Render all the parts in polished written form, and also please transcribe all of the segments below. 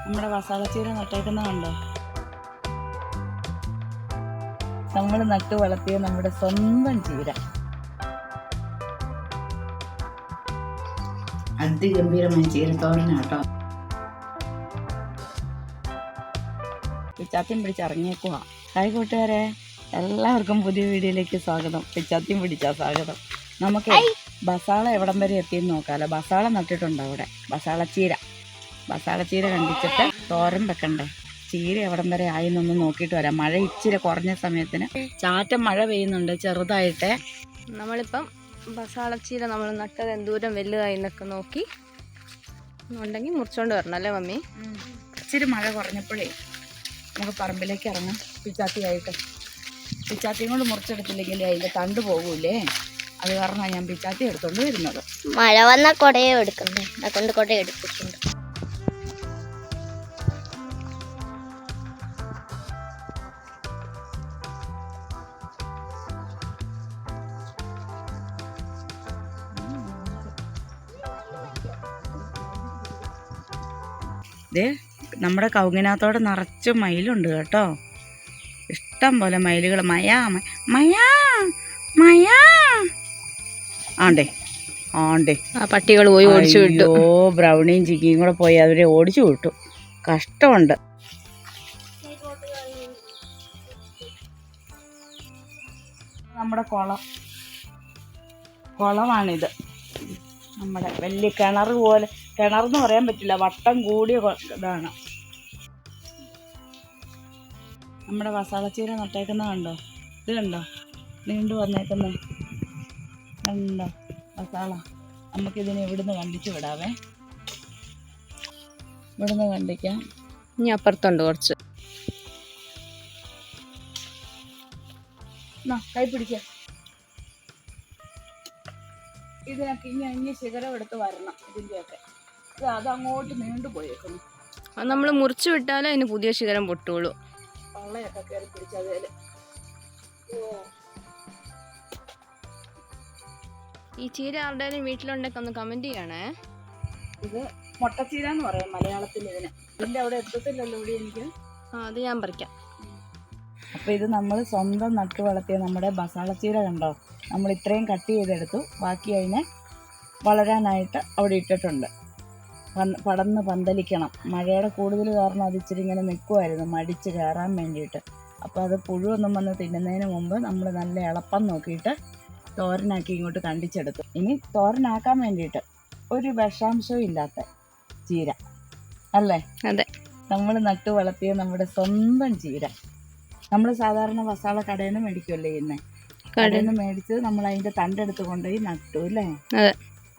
നമ്മുടെ മസാലച്ചീര നട്ടേക്കുന്നതുണ്ടോ? നമ്മൾ നട്ടു വളർത്തിയ നമ്മുടെ സ്വന്തം ചീര. അതിഗംഭീരമായ ചീരത്തോരനാട്ടോ. പിച്ചാത്തിയും പിടിച്ചിറങ്ങിയേക്കുവാ. ഹായ് കൂട്ടുകാരെ, എല്ലാവർക്കും പുതിയ വീഡിയോയിലേക്ക് സ്വാഗതം. പിച്ചാത്തിയും പിടിച്ചാ സ്വാഗതം. നമുക്ക് ബസാള എവിടം വരെ എത്തിയെന്ന് നോക്കാമല്ലോ. ബസാള നട്ടിട്ടുണ്ട് അവിടെ. ബസാളച്ചീര കണ്ടിച്ചിട്ട് തോരൻ വെക്കണ്ടേ. ചീര എവിടം വരെ ആയിന്നൊന്ന് നോക്കിയിട്ട് വരാം. മഴ ഇച്ചിരി കുറഞ്ഞ സമയത്തിന് ചാറ്റം മഴ പെയ്യുന്നുണ്ട് ചെറുതായിട്ട്. നമ്മളിപ്പം ബസാളച്ചീര നമ്മൾ നട്ടത് എന്തോരം വലുതായി എന്നൊക്കെ നോക്കി ഉണ്ടെങ്കിൽ മുറിച്ചോണ്ട് വരണം അല്ലേ മമ്മി? ഇച്ചിരി മഴ കുറഞ്ഞപ്പോഴേ നമുക്ക് പറമ്പിലേക്ക് ഇറങ്ങാം. പിച്ചാത്തിയായിട്ട് പിച്ചാത്തിയും കൊണ്ട് മുറിച്ചെടുത്തില്ലെങ്കിൽ അതിൻ്റെ തണ്ട് പോകൂലേ. അത് കാരണമാണ് ഞാൻ പിച്ചാത്തി എടുത്തോണ്ട് വരുന്നത്. മഴ വന്നാൽ കുടയെ എടുക്കണ്ടേ, അതുകൊണ്ട് കുട എടുത്തിട്ടുണ്ട്. ഇത് നമ്മുടെ കവുങ്ങിനകത്തോടെ നിറച്ച് മയിലുണ്ട് കേട്ടോ. ഇഷ്ടം പോലെ മയിലുകൾ. മയാ മയാ മയാ ആണ്ടേ ആണ്ടേ ആ പട്ടികൾ പോയി ഓടിച്ചു വിട്ടു. ബ്രൗണിയും ചിക്കിയും കൂടെ പോയി അവരെ ഓടിച്ചു വിട്ടു. കഷ്ടമുണ്ട്. നമ്മുടെ കുളമാണിത്. നമ്മുടെ വലിയ കിണർ പോലെ, കിണറെന്ന് പറയാൻ പറ്റില്ല, വട്ടം കൂടിയ ഇതാണ്. നമ്മുടെ മസാലച്ചീര നട്ടേക്കുന്നത് കണ്ടോ? ഇത് കണ്ടോ നീണ്ടു വന്നേക്കുന്നത് കണ്ടോ മസാല? നമുക്കിതിനെ ഇവിടുന്ന് കണ്ടിച്ച് വിടാവേ. ഇവിടുന്ന് കണ്ടിക്കാം. ഇനി അപ്പുറത്തുണ്ട് കുറച്ച്. കൈ പിടിക്ക. ഇതിനൊക്കെ ഇനി ശിഖരം എടുത്ത് വരണം. ഇതിൻ്റെയൊക്കെ അതങ്ങോട്ട് നീണ്ടു പോയേക്കുന്നു. അത് നമ്മൾ മുറിച്ചു വിട്ടാലേ അതിന് പുതിയ ശിഖരം പൊട്ടുള്ളൂ. പള്ളയൊക്കെ കയറി പിടിച്ചതേല്. ഈ ചീര ആരുടെയും വീട്ടിലുണ്ടെങ്കിൽ ഒന്ന് കമന്റ് ചെയ്യണേ. ഇത് മുട്ടച്ചീര എന്ന് പറയും മലയാളത്തിൽ ഇതിന്. ഇതിൻ്റെ അവിടെ എത്തത്തില്ലല്ലോ ഇവിടെ എനിക്ക്. അത് ഞാൻ പറിക്കാം. അപ്പോൾ ഇത് നമ്മൾ സ്വന്തം നട്ടു വളർത്തിയ നമ്മുടെ മസാലച്ചീര കണ്ടോ. നമ്മൾ ഇത്രയും കട്ട് ചെയ്തെടുത്തു. ബാക്കി അതിനെ വളരാനായിട്ട് അവിടെ ഇട്ടിട്ടുണ്ട്. പടന്ന് പന്തലിക്കണം. മഴയുടെ കൂടുതൽ കാരണം അത് ഇച്ചിരി ഇങ്ങനെ നിൽക്കുമായിരുന്നു മടിച്ച് കയറാൻ വേണ്ടിയിട്ട്. അപ്പോൾ അത് പുഴുവൊന്നും വന്ന് തിന്നുന്നതിന് മുമ്പ് നമ്മൾ നല്ല എളുപ്പം നോക്കിയിട്ട് തോരനാക്കി ഇങ്ങോട്ട് കണ്ടിച്ചെടുത്തു. ഇനി തോരനാക്കാൻ വേണ്ടിയിട്ട് ഒരു വിഷാംശവും ഇല്ലാത്ത ചീര അല്ലേ? അതെ, നമ്മൾ നട്ടു വളർത്തിയ നമ്മുടെ സ്വന്തം ചീര. നമ്മൾ സാധാരണ മസാല കടയിൽ നിന്ന് മേടിക്കുമല്ലേ ഇന്ന്. കടയിൽ നിന്ന് മേടിച്ച് നമ്മൾ അതിൻ്റെ തണ്ടെടുത്ത് കൊണ്ടുപോയി നട്ടു അല്ലേ?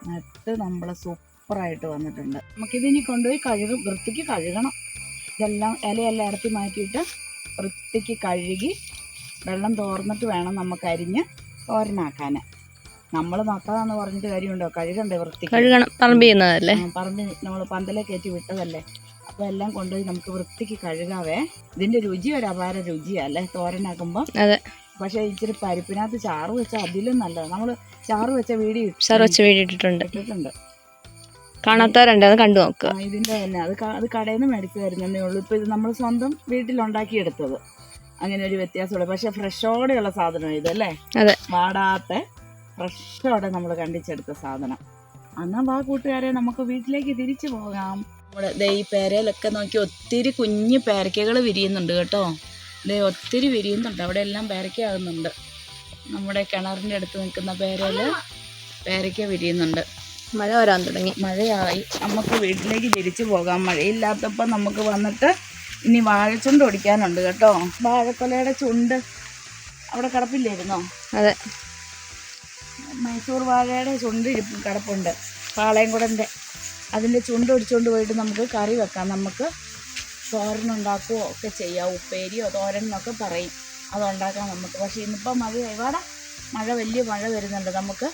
നട്ട് നമ്മളെ സൂപ്പറായിട്ട് വന്നിട്ടുണ്ട്. നമുക്കിതിനി കൊണ്ടുപോയി വൃത്തിക്ക് കഴുകണം. ഇതെല്ലാം ഇലയെല്ലാം ഇറത്തി മാറ്റിയിട്ട് വൃത്തിക്ക് കഴുകി വെള്ളം തോർന്നിട്ട് വേണം നമുക്ക് അരിഞ്ഞ് തോരനാക്കാൻ. നമ്മൾ നട്ടതാന്ന് പറഞ്ഞിട്ട് കാര്യമുണ്ടോ? കഴുകണ്ടേ വൃത്തിക്ക്? കഴുകണം. പറമ്പ് ചെയ്യുന്നതല്ലേ? പറമ്പിൽ നമ്മൾ പന്തലെ കയറ്റി വിട്ടതല്ലേ. അപ്പോൾ എല്ലാം കൊണ്ടുപോയി നമുക്ക് വൃത്തിക്ക് കഴുകാവേ. ഇതിൻ്റെ രുചി ഒരു അപാര രുചിയല്ലേ തോരനാക്കുമ്പോൾ. അതെ. പക്ഷേ ഇച്ചിരി പരിപ്പിനകത്ത് ചാറ് വെച്ചാൽ അതിലും നല്ലത്. നമ്മൾ ചാറ് വെച്ച വീഡിയോ ഇട്ടിട്ടുണ്ട്. കാണാത്തവരുണ്ട്, അത് കണ്ടു നോക്കുക. ഇതിൻ്റെ തന്നെ അത് കടയിൽ നിന്ന് മേടിച്ച് തരുന്നതേ ഉള്ളൂ. ഇപ്പോൾ ഇത് നമ്മൾ സ്വന്തം വീട്ടിലുണ്ടാക്കിയെടുത്തത്. അങ്ങനെ ഒരു വ്യത്യാസമുള്ളൂ. പക്ഷെ ഫ്രഷോടെയുള്ള സാധനം ഇതല്ലേ? അതെ, വാടാത്ത ഫ്രഷോടെ നമ്മൾ കണ്ടിച്ചെടുത്ത സാധനം. എന്നാൽ വാ കൂട്ടുകാരെ, നമുക്ക് വീട്ടിലേക്ക് തിരിച്ചു പോകാം. നമ്മുടെ ഈ പേരയിലൊക്കെ നോക്കി ഒത്തിരി കുഞ്ഞ് പേരയ്ക്കകൾ വിരിയുന്നുണ്ട് കേട്ടോ. ഒത്തിരി വിരിയുന്നുണ്ട്. അവിടെ എല്ലാം പേരയ്ക്കാകുന്നുണ്ട്. നമ്മുടെ കിണറിൻ്റെ അടുത്ത് നിൽക്കുന്ന പേരയിൽ പേരയ്ക്ക വിരിയുന്നുണ്ട്. മഴ വരാൻ തുടങ്ങി. മഴയായി. നമുക്ക് വീട്ടിലേക്ക് തിരിച്ചു പോകാം. മഴയില്ലാത്തപ്പോൾ നമുക്ക് വന്നിട്ട് ഇനി വാഴച്ചുണ്ട് ഒടിക്കാനുണ്ട് കേട്ടോ. വാഴക്കൊലയുടെ ചുണ്ട് അവിടെ കിടപ്പില്ലായിരുന്നോ? അതെ, മൈസൂർ വാഴയുടെ ചുണ്ട് കിടപ്പുണ്ട്. പാളയംകുടൻ്റെ അതിൻ്റെ ചുണ്ട് ഒടിച്ചുകൊണ്ട് പോയിട്ട് നമുക്ക് കറി വെക്കാം. നമുക്ക് തോരനുണ്ടാക്കുകയോ ഒക്കെ ചെയ്യാം. ഉപ്പേരിയോ തോരൻ എന്നൊക്കെ പറയും. അതുണ്ടാക്കാം നമുക്ക്. പക്ഷേ ഇന്നിപ്പോൾ മഴയായി. വലിയ മഴ വരുന്നുണ്ട്. നമുക്ക്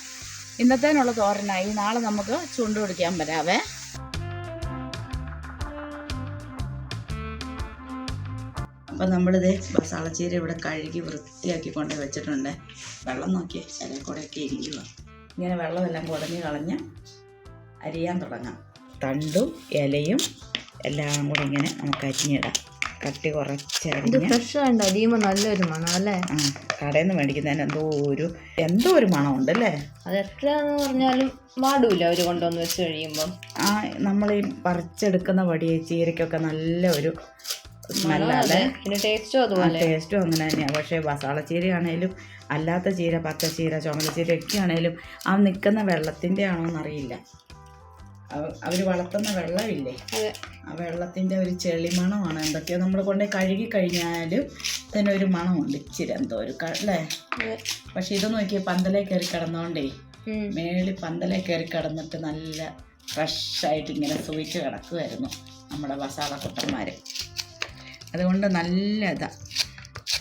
ഇന്നത്തേനുള്ള തോരനായി. നാളെ നമുക്ക് ചുണ്ട് ഒടിക്കാൻ വരാവേ. അപ്പം നമ്മളിത് മസാലച്ചീര ഇവിടെ കഴുകി വൃത്തിയാക്കി കൊണ്ട് വെച്ചിട്ടുണ്ട്. വെള്ളം നോക്കിയേ, ചില കൂടെയൊക്കെ ഇരിക്കുക. ഇങ്ങനെ വെള്ളമെല്ലാം കുടഞ്ഞ് കളഞ്ഞ് അരിയാൻ തുടങ്ങാം. തണ്ടും ഇലയും എല്ലാം കൂടെ ഇങ്ങനെ നമുക്ക് അരിഞ്ഞിടാം. കട്ടി ഇത് കുറച്ചരിഞ്ഞ്. ഫ്രഷ് വേണ്ട അരിയുമ്പോൾ നല്ലൊരു മണം അല്ലേ? ആ, കടയിൽ നിന്ന് മേടിക്കുന്നതിന് എന്തോ ഒരു മണമുണ്ട് അല്ലേ? അത് എത്രയാന്ന് പറഞ്ഞാലും വാടൂല അവർ കൊണ്ടുവന്ന് വെച്ച് കഴിയുമ്പം. ആ, നമ്മൾ ഈ പറിച്ചെടുക്കുന്ന ചീരയ്ക്കൊക്കെ നല്ല ഒരു സ്മെല്ലല്ലേ? പിന്നെ ടേസ്റ്റും അതുപോലെ. ടേസ്റ്റും അങ്ങനെ തന്നെയാണ്. പക്ഷേ മസാല ചീരയാണേലും അല്ലാത്ത ചീര, പച്ചച്ചീര, ചുമലച്ചീര ഒക്കെ ആണേലും ആ നിൽക്കുന്ന വെള്ളത്തിൻ്റെ ആണോന്നറിയില്ല. അവർ വളർത്തുന്ന വെള്ളമില്ലേ, ആ വെള്ളത്തിൻ്റെ ഒരു ചെളിമണമാണ്. എന്തൊക്കെയോ നമ്മൾ കൊണ്ട് കഴുകി കഴിഞ്ഞാലും ഇതിനൊരു മണമുണ്ട് ഇച്ചിരി എന്തോ ഒരു അല്ലേ? പക്ഷെ ഇത് നോക്കിയ പന്തലേ കയറി കിടന്നോണ്ടേ, മേളിൽ പന്തലേ കയറി കിടന്നിട്ട് നല്ല ഫ്രഷായിട്ട് ഇങ്ങനെ സൂയിച്ച് കിടക്കുമായിരുന്നു നമ്മുടെ മസാലക്കുട്ടന്മാർ. അതുകൊണ്ട് നല്ല ഇതാണ്,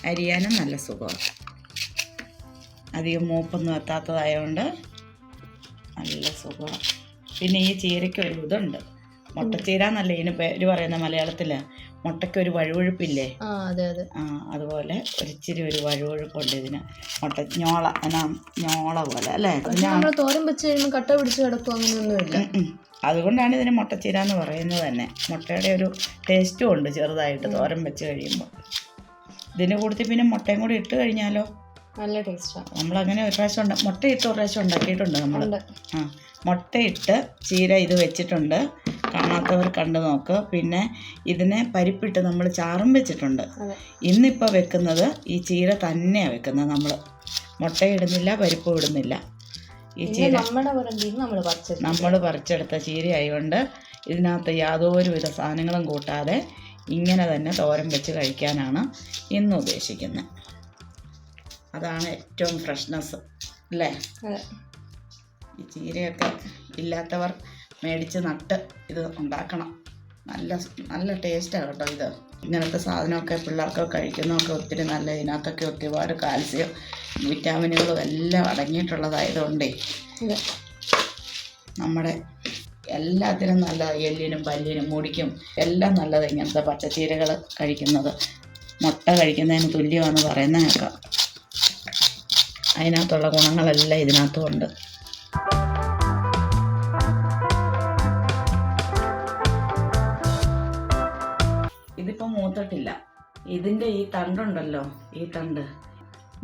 അരിയാനും നല്ല സുഖമാണ്. അധികം മൂപ്പൊന്നും എത്താത്തതായതുകൊണ്ട് നല്ല സുഖമാണ്. പിന്നെ ഈ ചീരയ്ക്ക് ഒരു ഇതുണ്ട്, മുട്ടച്ചീര എന്നല്ല ഇതിന് പേര് പറയുന്ന മലയാളത്തിൽ. മുട്ടയ്ക്കൊരു വഴുവഴുപ്പില്ലേ? അതുപോലെ ഒരിച്ചിരി ഒരു വഴുവഴുപ്പുണ്ട് ഇതിന്. ഞോള പോലെ അല്ലേ? തോരൻ വെച്ച് കഴിയുമ്പോൾ കട്ട പിടിച്ച് കിടക്കും, അങ്ങനെയൊന്നുമില്ല. അതുകൊണ്ടാണ് ഇതിന് മുട്ടച്ചീര എന്ന് പറയുന്നത് തന്നെ. മുട്ടയുടെ ഒരു ടേസ്റ്റും ഉണ്ട് ചെറുതായിട്ട് തോരൻ വെച്ച് കഴിയുമ്പോൾ. ഇതിന് കൂടുതൽ പിന്നെ മുട്ടയും കൂടി ഇട്ട് കഴിഞ്ഞാലോ നല്ല ടേസ്റ്റാണ്. നമ്മളങ്ങനെ ഒരു പ്രാവശ്യം മുട്ടയിട്ട് ഒരു പ്രാവശ്യം ഉണ്ടാക്കിയിട്ടുണ്ട് നമ്മൾ. മുട്ടയിട്ട് ചീര ഇത് വെച്ചിട്ടുണ്ട്, കാണാത്തവർ കണ്ടു നോക്ക്. പിന്നെ ഇതിനെ പരിപ്പിട്ട് നമ്മൾ ചാറും വെച്ചിട്ടുണ്ട്. ഇന്നിപ്പോൾ വെക്കുന്നത് ഈ ചീര തന്നെയാണ് വെക്കുന്നത്. മുട്ടയിടുന്നില്ല, പരിപ്പ് ഇടുന്നില്ല. ഈ ചീര നമ്മൾ പറിച്ചെടുത്ത ചീര ആയതുകൊണ്ട് ഇതിനകത്ത് യാതൊരുവിധ സാധനങ്ങളും കൂട്ടാതെ ഇങ്ങനെ തന്നെ തോരൻ വെച്ച് കഴിക്കാനാണ് ഇന്ന് ഉദ്ദേശിക്കുന്നത്. അതാണ് ഏറ്റവും ഫ്രഷ്നെസ് അല്ലേ? ഈ ചീരയൊക്കെ ഇല്ലാത്തവർ മേടിച്ച് നട്ട് ഇത് ഉണ്ടാക്കണം. നല്ല ടേസ്റ്റാണ് കേട്ടോ ഇത്. ഇങ്ങനത്തെ സാധനമൊക്കെ പിള്ളേർക്കൊക്കെ കഴിക്കുന്നതൊക്കെ ഒത്തിരി നല്ല, ഇതിനകത്തൊക്കെ ഒരുപാട് കാൽസ്യം, വിറ്റാമിനുകളും എല്ലാം അടങ്ങിയിട്ടുള്ളതായതുകൊണ്ടേ നമ്മുടെ എല്ലാത്തിനും നല്ലതാണ്. എല്ലിനും പല്ലിനും മുടിക്കും എല്ലാം നല്ലത് ഇങ്ങനത്തെ പച്ചച്ചീരകൾ കഴിക്കുന്നത്. മുട്ട കഴിക്കുന്നതിന് തുല്യമാണെന്ന് പറയുന്നത് കേൾക്കാം. അതിനകത്തുള്ള ഗുണങ്ങളെല്ലാം ഇതിനകത്തും ഉണ്ട്. ഇതിപ്പോൾ മൂത്തിട്ടില്ല. ഇതിൻ്റെ ഈ തണ്ടുണ്ടല്ലോ, ഈ തണ്ട്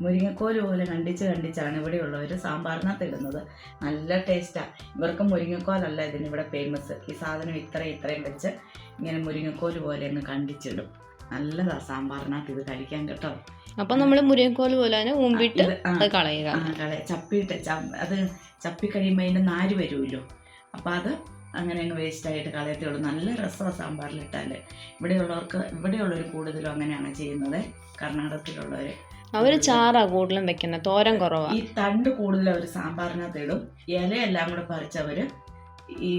മുരിങ്ങക്കോല് പോലെ കണ്ടിച്ചാണ് ഇവിടെയുള്ളവർ സാമ്പാറിനകത്ത് ഇടുന്നത്. നല്ല ടേസ്റ്റാണ്. ഇവർക്ക് മുരിങ്ങക്കോലല്ല ഇതിനിവിടെ ഫേമസ്. ഈ സാധനം ഇത്രയും വെച്ച് ഇങ്ങനെ മുരിങ്ങക്കോല് പോലെ അങ്ങ് കണ്ടിച്ചിടും. നല്ലതാണ് സാമ്പാറിനകത്ത് ഇത് കഴിക്കാൻ കേട്ടോ. അപ്പം നമ്മൾ മുരിങ്ങക്കോല് പോലെ തന്നെ ഊമ്പിട്ട് കളയുക. ചപ്പിയിട്ട് അത് ചപ്പി കഴിയുമ്പോൾ അതിൻ്റെ നാര് വരുമല്ലോ, അപ്പോൾ അത് അങ്ങനെ അങ്ങ് വേസ്റ്റായിട്ട് കളയത്തേ ഉള്ളൂ. നല്ല രസമാണ് സാമ്പാറിലിട്ടാൽ. ഇവിടെയുള്ളവർ കൂടുതലും അങ്ങനെയാണ് ചെയ്യുന്നത്. കർണാടകത്തിലുള്ളവർ അവർ ചാറാ കൂടുതലും വെക്കുന്നത്, തോരൻ കുറവാണ്. ഈ തണ്ട് കൂടുതലും അവർ സാമ്പാറിനകത്ത് ഇടും. ഇലയെല്ലാം കൂടെ പറിച്ചവർ ഈ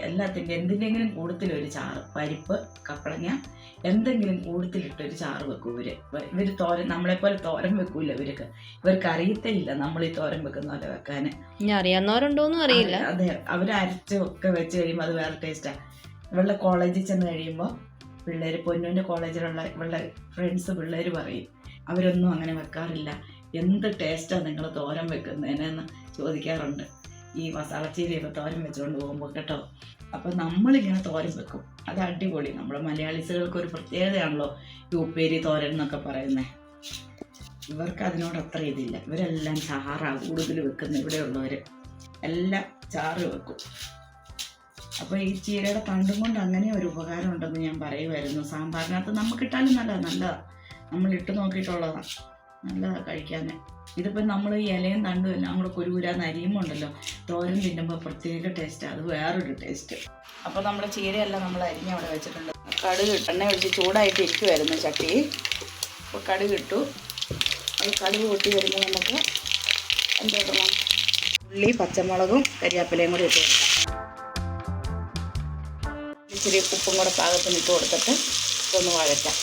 എല്ലാത്തിൻ്റെ എന്തിൻ്റെങ്കിലും കൂടുതലൊരു ചാറ്, പരിപ്പ്, കപ്പളങ്ങ എന്തെങ്കിലും കൂടുതലിട്ടൊരു ചാറ് വെക്കും ഇവർ തോരൻ. നമ്മളെപ്പോലെ തോരൻ വെക്കൂല ഇവർക്ക് അറിയത്തില്ല നമ്മൾ ഈ തോരൻ വെക്കുന്ന പോലെ വെക്കാൻ. ഇനി അറിയാവുന്നവരുണ്ടോന്നും അറിയില്ല. അതെ, അവർ അരച്ചൊക്കെ വെച്ച് കഴിയുമ്പോൾ അത് വേറെ ടേസ്റ്റാണ്. ഇവളുടെ കോളേജിൽ ചെന്ന് കഴിയുമ്പോൾ പിള്ളേർ, പൊന്നൂൻ്റെ കോളേജിലുള്ള ഇവളുടെ ഫ്രണ്ട്സ് പിള്ളേർ പറയും അവരൊന്നും അങ്ങനെ വെക്കാറില്ല, എന്ത് ടേസ്റ്റാണ് നിങ്ങൾ തോരൻ വെക്കുന്നതിനെന്ന് ചോദിക്കാറുണ്ട്. ഈ മസാലച്ചീരയൊക്കെ തോരൻ വെച്ചുകൊണ്ട് പോകുമ്പോൾ കേട്ടോ. അപ്പോൾ നമ്മളിങ്ങനെ തോരൻ വെക്കും, അത് അടിപൊളി. നമ്മുടെ മലയാളീസുകൾക്ക് ഒരു പ്രത്യേകതയാണല്ലോ ഈ ഉപ്പേരി തോരൻ എന്നൊക്കെ പറയുന്നത്. ഇവർക്ക് അതിനോട് അത്ര ഇതില്ല. ഇവരെല്ലാം ചാറാണ് കൂടുതൽ വെക്കുന്നത്. ഇവിടെയുള്ളവർ എല്ലാം ചാറ് വെക്കും. അപ്പോൾ ഈ ചീരയുടെ തണ്ടും കൊണ്ട് അങ്ങനെ ഒരു ഉപകാരം ഉണ്ടെന്ന് ഞാൻ പറയുമായിരുന്നു. സാമ്പാറിനകത്ത് നമുക്കിട്ടാലും നല്ലതാണ്. നമ്മൾ ഇട്ട് നോക്കിയിട്ടുള്ളതാണ്, നല്ലതാണ് കഴിക്കാൻ. ഇതിപ്പോൾ നമ്മൾ ഈ ഇലയും തണ്ടും എല്ലാം കൂടെ കുരുകുരാന്ന് അരിയുമ്പോണ്ടല്ലോ, തോരൻ തിന്നുമ്പോൾ പ്രത്യേക ടേസ്റ്റാണ്. അത് വേറൊരു ടേസ്റ്റ്. അപ്പോൾ നമ്മുടെ ചീരയെല്ലാം നമ്മൾ അരിഞ്ഞ് അവിടെ വെച്ചിട്ടുണ്ട്. കടുക് എണ്ണ ഒഴിച്ച് ചൂടായിട്ട് ഇരിക്കുമായിരുന്നു ചട്ടി. അപ്പോൾ കടുക് ഇട്ടു. അത് കടുക് പൊട്ടി വരുമ്പോൾ നമുക്ക് എന്തിടണം? ഉള്ളി, പച്ചമുളകും കരിയാപ്പിലയും കൂടി ഇട്ട് കൊടുക്കാം. ഇച്ചിരി ഉപ്പും കൂടെ പാകത്തിന് ഇട്ട് കൊടുത്തിട്ട് ഇതൊന്ന് വഴറ്റാം.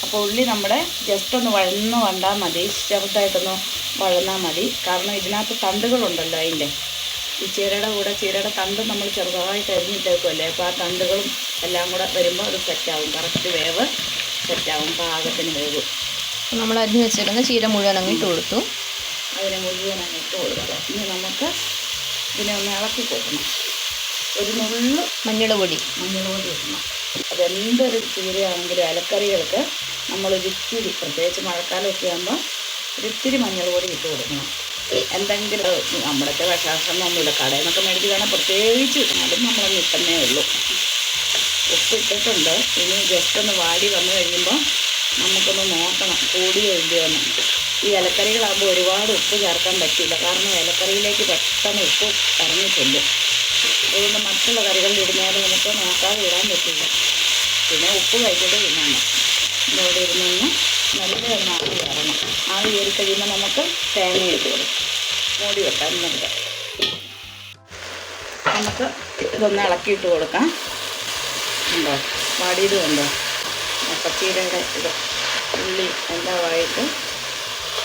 അപ്പോൾ ഉള്ളി നമ്മുടെ ജസ്റ്റ് ഒന്ന് വഴന്ന് കണ്ടാൽ മതി, ചെറുതായിട്ടൊന്ന് വഴന്നാൽ മതി. കാരണം ഇതിനകത്ത് തണ്ടുകളുണ്ടല്ലോ അതിൻ്റെ. ഈ ചീരയുടെ കൂടെ ചീരയുടെ തണ്ട് നമ്മൾ ചെറുതായിട്ട് അരിഞ്ഞിട്ടേക്കുമല്ലേ, അപ്പോൾ ആ തണ്ടുകളും എല്ലാം കൂടെ വരുമ്പോൾ അത് സെറ്റാവും. കറക്റ്റ് വേവ് സെറ്റാവും, പാകത്തിന് വേവ്. നമ്മൾ അരിഞ്ഞ് വെച്ചിരുന്ന ചീര മുഴുവൻ അങ്ങിട്ട് കൊടുത്തു. അതിനെ മുഴുവൻ അങ്ങിട്ട് കൊടുക്കുക. ഇനി നമുക്ക് ഇതിനെ ഒന്ന് ഇളക്കി കൊടുക്കണം. ഒരു നുള്ളു മഞ്ഞൾ പൊടി ഇടണം. അതെന്തൊരു ചീരയാണെങ്കിലും ഇലക്കറികൾക്ക് നമ്മളൊരിത്തിരി, പ്രത്യേകിച്ച് മഴക്കാലമൊക്കെ ആകുമ്പോൾ ഒരിത്തിരി മഞ്ഞൾ പൊടി ഇട്ട് കൊടുക്കണം. എന്തെങ്കിലും നമ്മുടെയൊക്കെ വിഷാംശമൊന്നുമില്ല, കടയിൽ നിന്നൊക്കെ മേടിക്കുകയാണെങ്കിൽ പ്രത്യേകിച്ച് ഇട്ടാലും നമ്മളൊന്ന് ഇട്ടന്നേ ഉള്ളൂ. ഉപ്പ് ഇട്ടിട്ടുണ്ട്. ഇനി ജസ്റ്റ് ഒന്ന് വാടി വന്നു കഴിയുമ്പോൾ നമുക്കൊന്ന് നോക്കണം കൂടിയോ ഇല്ലയോ എന്ന്. ഈ ഇലക്കറികളാകുമ്പോൾ ഒരുപാട് ഉപ്പ് ചേർക്കാൻ പറ്റില്ല, കാരണം ഇലക്കറിയിലേക്ക് പെട്ടെന്ന് ഉപ്പ് ഇറങ്ങിയിട്ടുണ്ട്. അതുകൊണ്ട് മറ്റുള്ള കറികളിൽ ഇടുന്നതാലും നമുക്ക് നോക്കാതെ ഇടാൻ പറ്റില്ല. പിന്നെ ഉപ്പ് കഴിച്ചിട്ട് തിന്നണം. ഇവിടെ ഇരുന്നൊന്ന് നല്ല ഒന്ന് ആവി കയറണം. ആവി കയറി കഴിയുമ്പോൾ നമുക്ക് തേങ്ങ ഇട്ട് കൊടുക്കും. മൂടി വെക്കാം. എന്നിട്ട് നമുക്ക് ഇതൊന്ന് ഇളക്കിയിട്ട് കൊടുക്കാം. ഉണ്ടോ വാടിയത് കണ്ടോ? പച്ചീരയുടെ ഇത് ഉള്ളി എല്ലാമായിട്ട്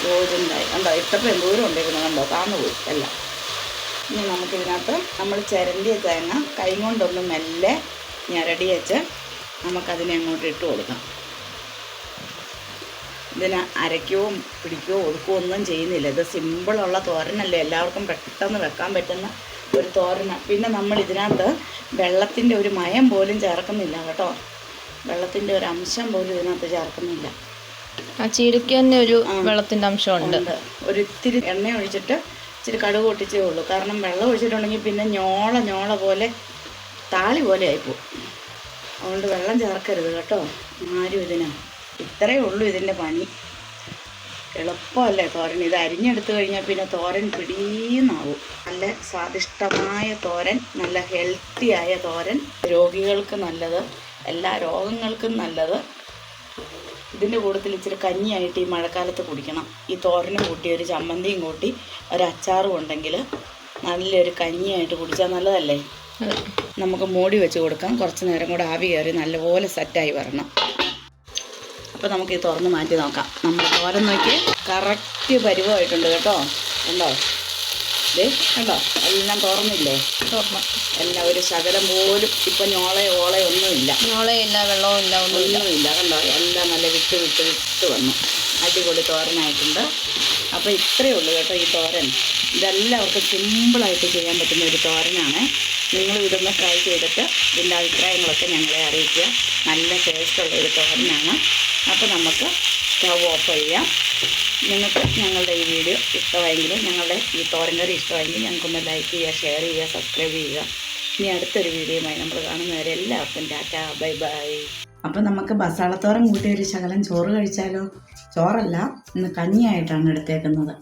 ഗോതമ്പായി കണ്ടോ? ഇട്ടപ്പോൾ എന്തോരം ഉണ്ടായിരുന്നു കണ്ടോ? താന്നു പോയി എല്ലാം. ഇനി നമുക്കിതിനകത്ത് നമ്മൾ ചിരണ്ടിയ തേങ്ങ കൈ കൊണ്ടൊന്ന് മെല്ലെ ഞരടി വെച്ച് നമുക്കതിനെ അങ്ങോട്ട് ഇട്ട് കൊടുക്കാം. ഇതിന് അരയ്ക്കുകയോ പിടിക്കുകയോ ഒതുക്കുകയോ ഒന്നും ചെയ്യുന്നില്ല. ഇത് സിമ്പിളുള്ള തോരനല്ലേ, എല്ലാവർക്കും പെട്ടെന്ന് വെക്കാൻ പറ്റുന്ന ഒരു തോരനാണ്. പിന്നെ നമ്മൾ ഇതിനകത്ത് വെള്ളത്തിൻ്റെ ഒരു മയം പോലും ചേർക്കുന്നില്ല കേട്ടോ. വെള്ളത്തിൻ്റെ ഒരു അംശം പോലും ഇതിനകത്ത് ചേർക്കുന്നില്ല. ആ ചീരയ്ക്ക് തന്നെ ഒരു വെള്ളത്തിൻ്റെ അംശമുണ്ട്. ഒരിത്തിരി എണ്ണ ഒഴിച്ചിട്ട് ഇച്ചിരി കടുക് പൊട്ടിച്ചേ ഉള്ളൂ. കാരണം വെള്ളം ഒഴിച്ചിട്ടുണ്ടെങ്കിൽ പിന്നെ ഞോള പോലെ താളി പോലെ ആയിപ്പോവും. അതുകൊണ്ട് വെള്ളം ചേർക്കരുത് കേട്ടോ ആരും ഇതിനാ. ഇത്രയേ ഉള്ളൂ ഇതിൻ്റെ പണി. എളുപ്പമല്ലേ തോരൻ. ഇത് അരിഞ്ഞെടുത്ത് കഴിഞ്ഞാൽ പിന്നെ തോരൻ പിടിയെന്നാവും. നല്ല സ്വാദിഷ്ടമായ തോരൻ, നല്ല ഹെൽത്തിയായ തോരൻ, രോഗികൾക്ക് നല്ലത്, എല്ലാ രോഗങ്ങൾക്കും നല്ലത്. ഇതിൻ്റെ കൂട്ടത്തിൽ ഇച്ചിരി കഞ്ഞിയായിട്ട് ഈ മഴക്കാലത്ത് കുടിക്കണം. ഈ തോരനും കൂട്ടി ഒരു ചമ്മന്തിയും കൂട്ടി ഒരു അച്ചാറും ഉണ്ടെങ്കിൽ നല്ലൊരു കഞ്ഞിയായിട്ട് കുടിച്ചാൽ നല്ലതല്ലേ. നമുക്ക് മൂടി വെച്ച് കൊടുക്കാം. കുറച്ച് നേരം കൂടെ ആവി കയറി നല്ലപോലെ സെറ്റായി വരണം. അപ്പോൾ നമുക്ക് ഈ തുറന്ന് മാറ്റി നോക്കാം. നമ്മൾ തോരൻ നോക്കി കറക്റ്റ് പരുവമായിട്ടുണ്ട് കേട്ടോ. കണ്ടോ? ഇതേ കണ്ടോ? എല്ലാം തുറന്നില്ലേ? തുറന്നു. എല്ലാം ഒരു ശകലം പോലും ഇപ്പം ഓളയൊന്നുമില്ല. ഞോളയില്ല, വെള്ളവുമില്ല, ഒന്നുമില്ല. കണ്ടോ? എല്ലാം നല്ല വിട്ട് വന്നു. അടിപൊളി തോരനായിട്ടുണ്ട്. അപ്പോൾ ഇത്രയേ ഉള്ളൂ കേട്ടോ ഈ തോരൻ. ഇതെല്ലാവർക്കും സിമ്പിളായിട്ട് ചെയ്യാൻ പറ്റുന്ന ഒരു തോരനാണ്. നിങ്ങൾ ഇതൊന്ന് ട്രൈ ചെയ്തിട്ട് ഇതിൻ്റെ അഭിപ്രായങ്ങളൊക്കെ ഞങ്ങളെ അറിയിക്കുക. നല്ല ടേസ്റ്റുള്ള ഒരു തോരനാണ്. അപ്പോൾ നമുക്ക് സ്റ്റവ് ഓഫ് ചെയ്യാം. നിങ്ങൾക്ക് ഞങ്ങളുടെ ഈ വീഡിയോ ഇഷ്ടമായെങ്കിലും, ഞങ്ങളുടെ ഈ തോരൻ കറി ഇഷ്ടമായെങ്കിൽ ഞങ്ങൾക്കൊന്ന് ലൈക്ക് ചെയ്യുക, ഷെയർ ചെയ്യുക, സബ്സ്ക്രൈബ് ചെയ്യുക. ഇനി അടുത്തൊരു വീഡിയോയുമായി നമ്മൾ കാണുന്നവരെ എല്ലാവർക്കും ടാറ്റ, ബൈ ബൈ. അപ്പോൾ നമുക്ക് മസാലത്തോരൻ കൂട്ടി ഒരു ശകലം ചോറ് കഴിച്ചാലോ? ചോറല്ല, ഇന്ന് കഞ്ഞിയായിട്ടാണ് എടുത്തേക്കുന്നത്.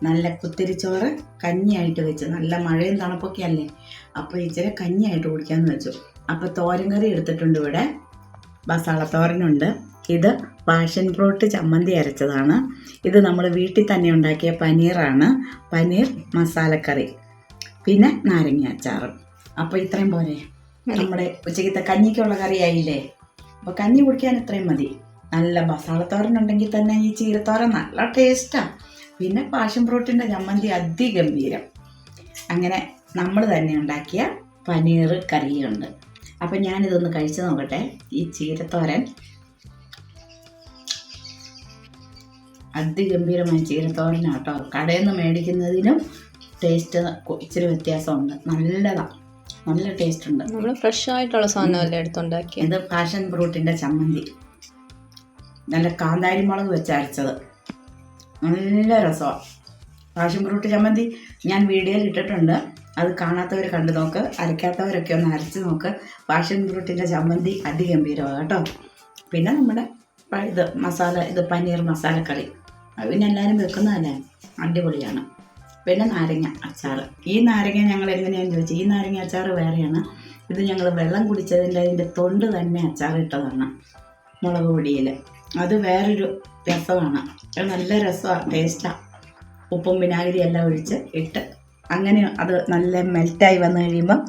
നല്ല കുത്തിരിച്ചോറ് കഞ്ഞിയായിട്ട് വെച്ച്, നല്ല മഴയും തണുപ്പൊക്കെ അല്ലേ, അപ്പോൾ ഇച്ചിരി കഞ്ഞിയായിട്ട് കുടിക്കാമെന്ന് വെച്ചു. അപ്പോൾ തോരൻ കറി എടുത്തിട്ടുണ്ട്. ഇവിടെ മസാലത്തോരനുണ്ട്. ഇത് പാഷൻ ഫ്രൂട്ട് ചമ്മന്തി അരച്ചതാണ്. ഇത് നമ്മൾ വീട്ടിൽ തന്നെ ഉണ്ടാക്കിയ പനീറാണ്. പനീർ മസാലക്കറി, പിന്നെ നാരങ്ങ അച്ചാറും. അപ്പോൾ ഇത്രയും പോരെ നമ്മുടെ ഉച്ചയ്ക്കത്തെ കഞ്ഞിക്കുള്ള കറിയായില്ലേ. അപ്പോൾ കഞ്ഞി കുടിക്കാൻ ഇത്രയും മതി. നല്ല മസാലത്തോരനുണ്ടെങ്കിൽ തന്നെ ഈ ചീരത്തോരൻ നല്ല ടേസ്റ്റാണ്. പിന്നെ പാഷൻ ഫ്രൂട്ടിൻ്റെ ചമ്മന്തി അതിഗംഭീരം. അങ്ങനെ നമ്മൾ തന്നെ ഉണ്ടാക്കിയ പനീർ കറിയുണ്ട്. അപ്പം ഞാനിതൊന്ന് കഴിച്ചു നോക്കട്ടെ. ഈ ചീരത്തോരൻ അതിഗംഭീരമായ ചീരത്തോരനാണ് കേട്ടോ. കടയിൽ നിന്ന് മേടിക്കുന്നതിനും ടേസ്റ്റ് ഇച്ചിരി വ്യത്യാസമുണ്ട്. നല്ലതാണ്, നല്ല ടേസ്റ്റ് ഉണ്ട്. നമ്മൾ ഫ്രഷ് ആയിട്ടുള്ള സാധനമല്ലേ എടുത്തുണ്ടാക്കിയത്. ഇത് പാഷൻ ഫ്രൂട്ടിൻ്റെ ചമ്മന്തി, നല്ല കാന്താരി മുളക് വെച്ച് അരച്ചത്, നല്ല രസമാണ്. പാഷൻ ഫ്രൂട്ട് ചമ്മന്തി ഞാൻ വീഡിയോയിൽ ഇട്ടിട്ടുണ്ട്. അത് കാണാത്തവർ കണ്ടു നോക്ക്, അരയ്ക്കാത്തവരൊക്കെ ഒന്ന് അരച്ച് നോക്ക്. പാഷൻ ഫ്രൂട്ടിൻ്റെ ചമ്മന്തി അതിഗംഭീരമാണ് കേട്ടോ. പിന്നെ നമ്മുടെ ഇത് പനീർ മസാലക്കറി, അത് പിന്നെ എല്ലാവരും വെക്കുന്നതല്ലേ, അടിപൊളിയാണ്. പിന്നെ നാരങ്ങ അച്ചാർ. ഈ നാരങ്ങ ഞങ്ങൾ എങ്ങനെയാണെന്ന് ചോദിച്ചാൽ, ഈ നാരങ്ങ അച്ചാർ വേറെയാണ്. ഇത് ഞങ്ങൾ വെള്ളം അതിൻ്റെ തൊണ്ട് തന്നെ അച്ചാറിട്ടതാണ് മുളക് പൊടിയിൽ. അത് വേറൊരു രസമാണ്. അത് നല്ല രസമാണ്, ടേസ്റ്റാണ്. ഉപ്പും വിനാഗിരി എല്ലാം ഒഴിച്ച് ഇട്ട് അങ്ങനെ അത് നല്ല മെൽറ്റായി വന്നു കഴിയുമ്പോൾ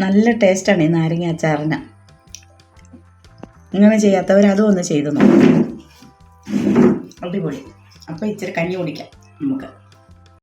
നല്ല ടേസ്റ്റാണ് ഈ നാരങ്ങ അച്ചാറിന്. ഇങ്ങനെ ചെയ്യാത്തവർ അതും ഒന്ന് ചെയ്തു നോക്കും, അടിപൊളി. അപ്പോൾ ഇച്ചിരി കഞ്ഞി കുടിക്കാം നമുക്ക്.